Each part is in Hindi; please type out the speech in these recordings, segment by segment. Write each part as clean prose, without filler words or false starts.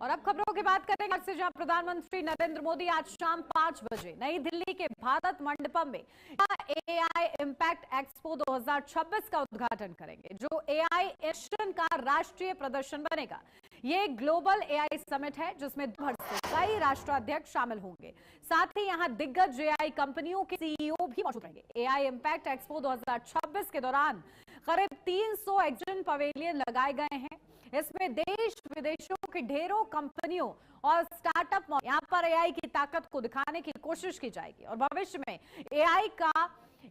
और अब खबरों की बात करेंगे से, जहां प्रधानमंत्री नरेंद्र मोदी आज शाम 5 बजे नई दिल्ली के भारत मंडपम में एआई इम्पैक्ट एक्सपो 2026 का उद्घाटन करेंगे, जो एआई एक्शन का राष्ट्रीय प्रदर्शन बनेगा। ये ग्लोबल एआई समिट है जिसमें भर से कई राष्ट्राध्यक्ष शामिल होंगे। साथ ही यहां दिग्गज एआई कंपनियों के सीईओ भी मौजूद रहेंगे। एआई इम्पैक्ट एक्सपो 2026 के दौरान करीब 300 एक्जिबिशन पवेलियन लगाए गए हैं। इसमें देश विदेशों की ढेरों कंपनियों और स्टार्टअप यहां पर एआई की ताकत को दिखाने की कोशिश की जाएगी और भविष्य में एआई का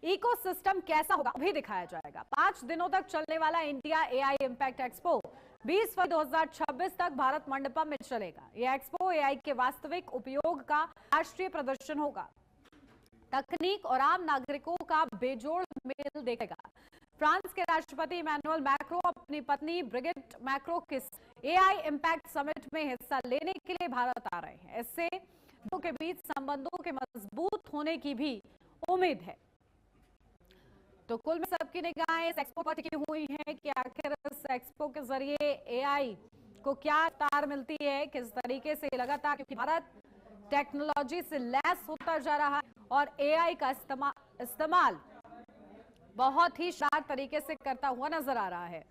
इकोसिस्टम कैसा होगा भी दिखाया जाएगा। 5 दिनों तक चलने वाला इंडिया एआई इम्पैक्ट एक्सपो 20 फरवरी 2026 तक भारत मंडपम में चलेगा। यह एक्सपो एआई के वास्तविक उपयोग का राष्ट्रीय प्रदर्शन होगा। तकनीक और आम नागरिकों का बेजोड़ मेल देखेगा। फ्रांस के राष्ट्रपति इमैनुअल मैक्रो अपनी पत्नी ब्रिगिट मैक्रो के एआई इम्पैक्ट समिट में हिस्सा लेने के लिए भारत आ रहे हैं। इससे दोनों के बीच संबंधों के मजबूत होने की भी उम्मीद है। तो कुल में सबकी निगाहें इस एक्सपो पर टिकी हुई हैं कि आखिर इस एक्सपो के जरिए एआई को क्या तार मिलती है, किस तरीके से लगातार, क्योंकि भारत टेक्नोलॉजी से लैस होता जा रहा है और एआई का इस्तेमाल बहुत ही शार्प तरीके से करता हुआ नजर आ रहा है।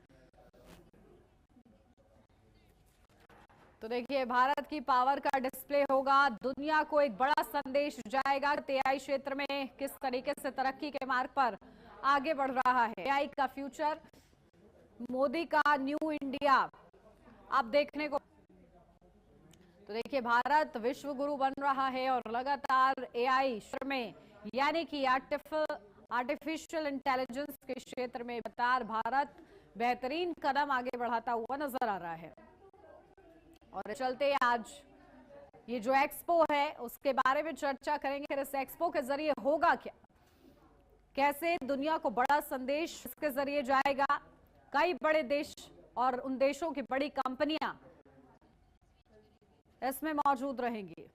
तो देखिए, भारत की पावर का डिस्प्ले होगा, दुनिया को एक बड़ा संदेश जाएगा एआई क्षेत्र में किस तरीके से तरक्की के मार्ग पर आगे बढ़ रहा है। एआई का फ्यूचर, मोदी का न्यू इंडिया आप देखने को। तो देखिए, भारत विश्व गुरु बन रहा है और लगातार एआई क्षेत्र में यानी कि आर्टिफिशियल इंटेलिजेंस के क्षेत्र में लगातार भारत बेहतरीन कदम आगे बढ़ाता हुआ नजर आ रहा है। और चलते आज ये जो एक्सपो है उसके बारे में चर्चा करेंगे। इस एक्सपो के जरिए होगा क्या, कैसे दुनिया को बड़ा संदेश इसके जरिए जाएगा। कई बड़े देश और उन देशों की बड़ी कंपनियां इसमें मौजूद रहेंगी।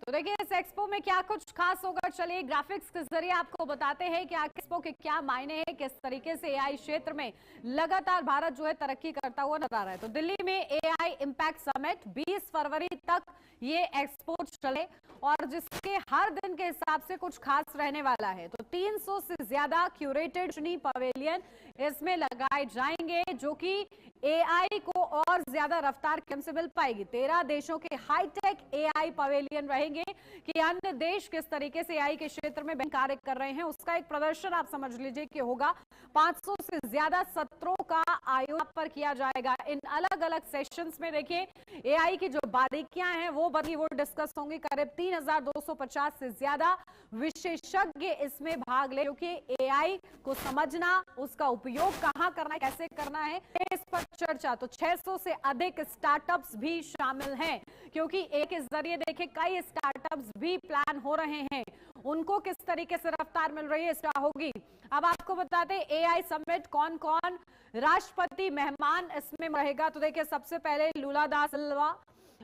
तो देखिए, इस एक्सपो में क्या कुछ खास होगा, चलिए ग्राफिक्स के जरिए आपको बताते हैं कि एक्सपो के क्या मायने हैं, किस तरीके से एआई क्षेत्र में लगातार भारत जो है तरक्की करता हुआ नजर आ रहा है। तो दिल्ली में एआई इम्पैक्ट समिट 20 फरवरी तक ये एक्सपो चले और जिसके हर दिन के हिसाब से कुछ खास रहने वाला है। तो 300 से ज्यादा क्यूरेटेड पवेलियन इसमें लगाए जाएंगे, जो कि एआई को और ज्यादा रफ्तार से मिल पाएगी। 13 देशों के हाईटेक एआई पवेलियन रहेंगे कि अन्य देश किस तरीके से एआई के क्षेत्र में कार्य कर रहे हैं, उसका एक प्रदर्शन आप समझ लीजिए कि होगा। 500 से ज्यादा सत्रों का आयोजन पर किया जाएगा। इन अलग अलग सेशंस में देखिए एआई की जो बारीकियां हैं वो डिस्कस होंगी। करीब 3250 से ज्यादा विशेषज्ञ इसमें भाग ले, क्योंकि एआई को समझना, उसका उपयोग कहां करना है, कैसे करना है, इस पर चर्चा। तो 600 से अधिक स्टार्टअप्स भी शामिल हैं, क्योंकि एक इस जरिए देखिए कई स्टार्टअप्स भी प्लान हो रहे हैं, उनको किस तरीके से रफ्तार मिल रही है इसका होगी। अब आपको बताते हैं एआई समिट कौन कौन राष्ट्रपति मेहमान इसमें रहेगा। तो देखिए, सबसे पहले लुला दा सिल्वा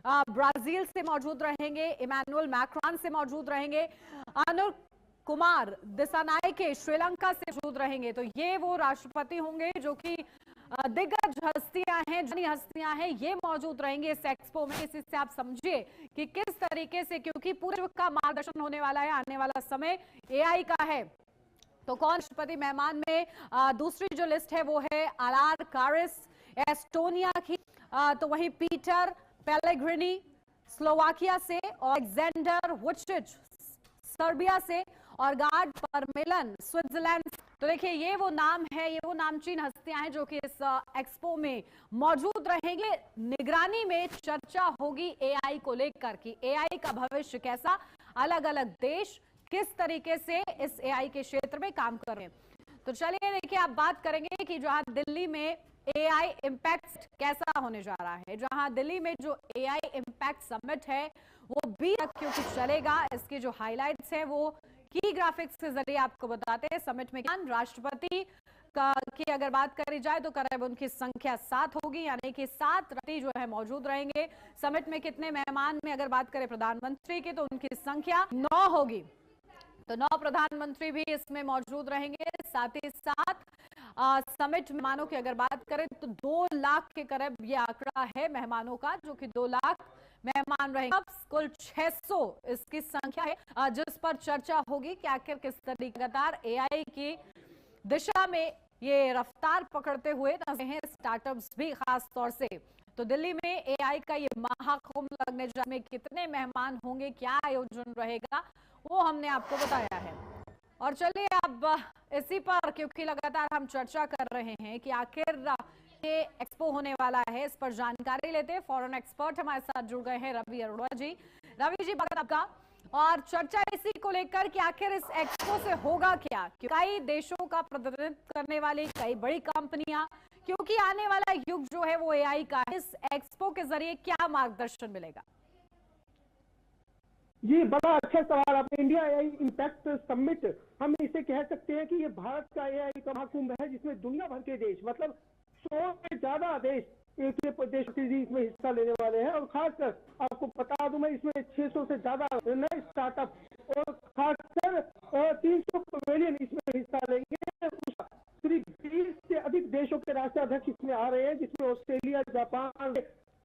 ब्राजील से मौजूद रहेंगे, इमैनुअल मैक्रॉन से मौजूद रहेंगे, अनुर कुमार दिसानायके श्रीलंका से मौजूद रहेंगे। तो ये वो राष्ट्रपति होंगे जो कि दिग्गज हस्तियां हैं, जानी हस्तियां हैं, ये मौजूद रहेंगे इस एक्सपो में। इसी से आप समझिए कि किस तरीके से, क्योंकि पूरे विश्व का मार्गदर्शन होने वाला है, आने वाला समय एआई का है। तो कौन राष्ट्रपति मेहमान में, दूसरी जो लिस्ट है वो है अलार कारिस एस्टोनिया की, तो वहीं पीटर पेलेग्रिनी स्लोवाकिया से, और एलेक्जेंडर वुचिच सर्बिया से, और गार्ड परमेलन स्विट्जरलैंड। तो देखिए, ये वो नाम है, ये वो नामचीन हस्तियां हैं जो कि इस एक्सपो में मौजूद रहेंगे। निगरानी में चर्चा होगी एआई को लेकर कि एआई का भविष्य कैसा, अलग अलग देश किस तरीके से इस एआई के क्षेत्र में काम कर रहे हैं। तो चलिए देखिए, आप बात करेंगे कि जहां दिल्ली में एआई इम्पैक्ट कैसा होने जा रहा है। जहां दिल्ली में जो एआई इम्पैक्ट समिट है वो 20 तक क्योंकि चलेगा, इसकी जो हाइलाइट्स है वो की ग्राफिक्स के जरिए आपको बताते हैं। समिट में राष्ट्रपति की अगर बात करी जाए तो करीब उनकी संख्या 7 होगी, यानी कि 7 राष्ट्रपति जो है मौजूद रहेंगे। समिट में कितने मेहमान में अगर बात करें प्रधानमंत्री की, तो उनकी संख्या 9 होगी। तो 9 प्रधानमंत्री भी इसमें मौजूद रहेंगे। साथ ही साथ समिट मेहमानों की अगर बात करें तो 2 लाख के करीब ये आंकड़ा है मेहमानों का, जो कि 2 लाख मेहमान रहेंगे। अब कुल 600 इसकी संख्या है जिस पर चर्चा होगी कि आखिर किस तरीके लगातार एआई की दिशा में ये रफ्तार पकड़ते हुए नजर हैं स्टार्टअप्स भी खास तौर से। तो दिल्ली में एआई का ये महाकुंभ लगने जा में कितने मेहमान होंगे, क्या आयोजन रहेगा, वो हमने आपको बताया है। और चलिए अब इसी पर, क्योंकि लगातार हम चर्चा कर रहे हैं कि आखिर ये एक्सपो होने वाला है, इस पर जानकारी लेते हैं। फॉरेन एक्सपर्ट हमारे साथ जुड़ गए हैं रवि अरोड़ा जी। रवि जी, बात आपका। और चर्चा इसी को लेकर कि आखिर इस एक्सपो से होगा क्या, कई देशों का प्रतिनिधित्व करने वाली कई बड़ी कंपनियां, क्योंकि आने वाला युग जो है वो एआई का है। इस एक्सपो के जरिए क्या मार्गदर्शन मिलेगा? जी, बड़ा अच्छा सवाल आपने। इंडिया एआई इम्पैक्ट समिट, हम इसे कह सकते हैं कि ये भारत का एआई का महाकुंभ है, जिसमें दुनिया भर के देश, मतलब 100 से ज्यादा देश इसमें हिस्सा लेने वाले हैं। और खासकर आपको बता दूं मैं, इसमें 600 से ज्यादा नए स्टार्टअप और खासकर 300 पवेलियन इसमें हिस्सा लेंगे। करीब 20 से अधिक देशों के राष्ट्राध्यक्ष इसमें आ रहे हैं, जिसमें Australia, Japan,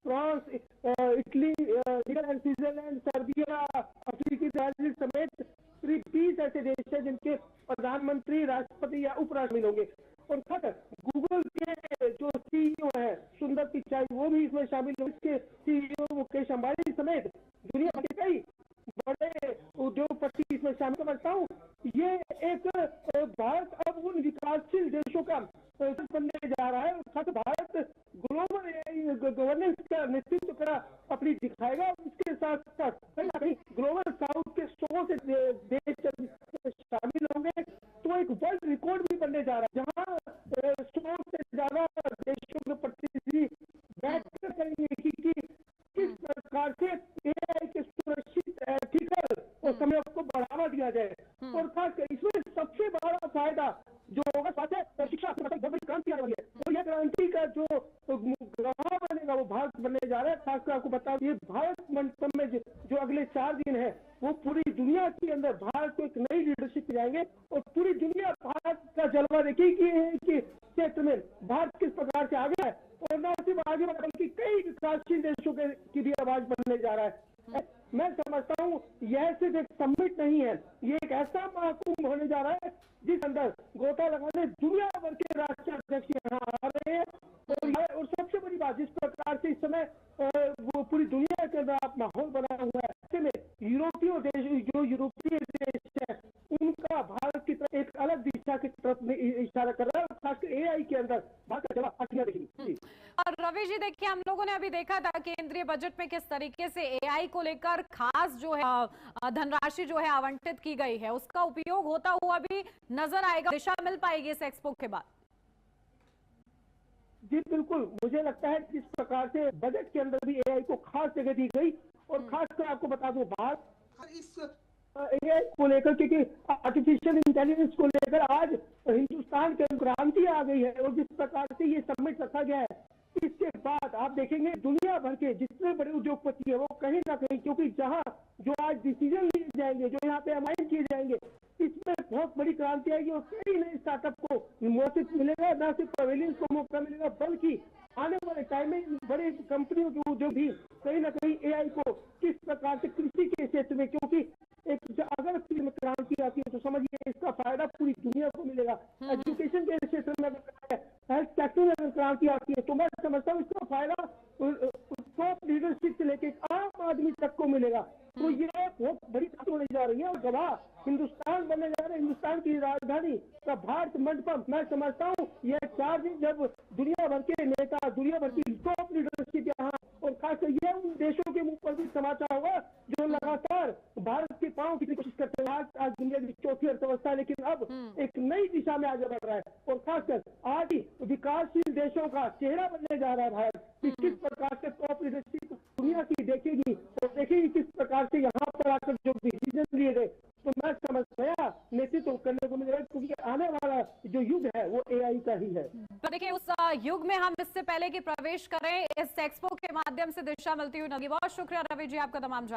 France, Italy, Netherlands, Switzerland, Serbia, अफ्रीकी राज्य समेत करीब 30 ऐसे देश हैं जिनके प्रधानमंत्री, राष्ट्रपति या उपराष्ट्रपति होंगे। और खासकर गूगल के जो सीईओ है सुंदर पिचाई, वो भी इसमें शामिल होंगे। इसके सीईओ मुकेश अंबानी समेत दुनिया भर के कई बड़े उद्योगपति इसमें शामिल। समझता हूँ ये एक भारत अब उन विकासशील देशों का बनने जा रहा है। खासकर भारत ग्लोबल गवर्नेंस का नेतृत्व करा अपनी दिखाएगा। इसके साथ साथ कहीं ना कहीं ग्लोबल साउथ के 100 से देश शामिल होंगे, तो एक वर्ल्ड रिकॉर्ड भी बनने जा रहा है, जहां 100 से ज्यादा देशों के प्रतिनिधि बैठकर करेंगे कि किस प्रकार से एआई के सुरक्षित, एथिकल और समय को बढ़ावा दिया जाए। और खासकर इसमें सबसे बड़ा फायदा जो होगा स्वास्थ्य शिक्षा बड़ी क्रांति आने वाली है, और यह क्रांति का जो गवाह बनेगा वो भारत बनने जा रहा है। खासकर आपको बता दें, भारत मंडपम में जो अगले 4 दिन है, वो पूरी दुनिया के अंदर भारत को एक नई लीडरशिप जाएंगे, और पूरी दुनिया भारत का जलवा देखेगी कि क्षेत्र में भारत किस प्रकार से आगे है। और न सिर्फ आगे बल्कि कई विकासशील देशों की भी आवाज बनने जा रहा है। मैं समझता हूँ यह सिर्फ एक समिट नहीं है, ये एक ऐसा महाकुंभ होने जा रहा है जिस अंदर गोता लगाने दुनिया भर के राष्ट्राध्यक्ष यहाँ आ रहे हैं। और सबसे बड़ी बात, जिस प्रकार से इस समय वो पूरी दुनिया के अंदर आप माहौल बना हुआ है, ऐसे में यूरोपीय देश, जो यूरोपीय देश है, उनका भारत की तरफ एक अलग दिशा की तरफ इशारा कर रहा है। खासकर एआई के अंदर भारत का जवाब आखिर देखिए। और रवि जी, देखिए, हम लोगों ने अभी देखा था केंद्रीय बजट में किस तरीके से एआई को लेकर खास जो है धनराशि जो है आवंटित की गई है, उसका उपयोग होता हुआ भी नजर आएगा। दिशा मिल पाएगी इस एक्सपो के बाद? जी बिल्कुल, मुझे लगता है जिस प्रकार से बजट के अंदर भी एआई को खास जगह दी गई, और खासकर आपको बता दूं भारत इस एआई को लेकर, क्योंकि आर्टिफिशियल इंटेलिजेंस को लेकर आज हिंदुस्तान के क्रांति आ गई है। और जिस प्रकार से ये समिट रखा गया है, इसके बाद आप देखेंगे दुनिया भर के जितने बड़े उद्योगपति है वो कहीं ना कहीं, क्योंकि जहां जो आज डिसीजन लिए जाएंगे, जो यहाँ पे अमाइन किए जाएंगे, इसमें बहुत बड़ी क्रांति आएगी। और कई नए स्टार्टअप को मौका मिलेगा, न सिर्फ पवेलियंस को मौका मिलेगा, बल्कि आने वाले टाइम में बड़े कंपनियों के उद्योग भी कहीं ना कहीं एआई को किस प्रकार से कृषि के क्षेत्र में, क्योंकि एक अगर क्रांति आती है तो समझिए इसका फायदा पूरी दुनिया को मिलेगा। एजुकेशन के क्षेत्र में अगर हेल्थ सेक्टर में अगर क्रांति आती है तो मैं समझता हूँ इसका फायदा टॉप लीडरशिप से लेके आम आदमी तक को मिलेगा। तो ये बहुत बड़ी बात होने जा रही है, और गवाह हिंदुस्तान बनने जा रहा है, हिंदुस्तान की राजधानी का भारत मंडपम। मैं समझता हूँ यह 4 दिन जब दुनिया भर के नेता, दुनिया भर की टॉप लीडरशिप यहाँ, और खासकर ये उन देशों के मुंह पर भी समाचार होगा जो लगातार भारत के पांव की कोशिश करते हैं। आज दुनिया की चौथी अर्थव्यवस्था है, लेकिन अब एक नई दिशा में आगे बढ़ रहा है। और खासकर आज ही विकासशील देशों का चेहरा बनने जा रहा है भारत। किस प्रकार से टॉप लीडरशिप दुनिया की देखेगी, और देखेगी किस प्रकार से यहाँ पर आकर जो डिसीजन लिए गए, तो मैं समझ गया नेतृत्व करने को मिलेगा, क्योंकि आने वाला जो युग है वो एआई का ही है। देखिए, उस युग में हम इससे पहले कि प्रवेश करें, इस एक्सपो के माध्यम से दिशा मिलती हुई नजर। बहुत शुक्रिया रवि जी आपका तमाम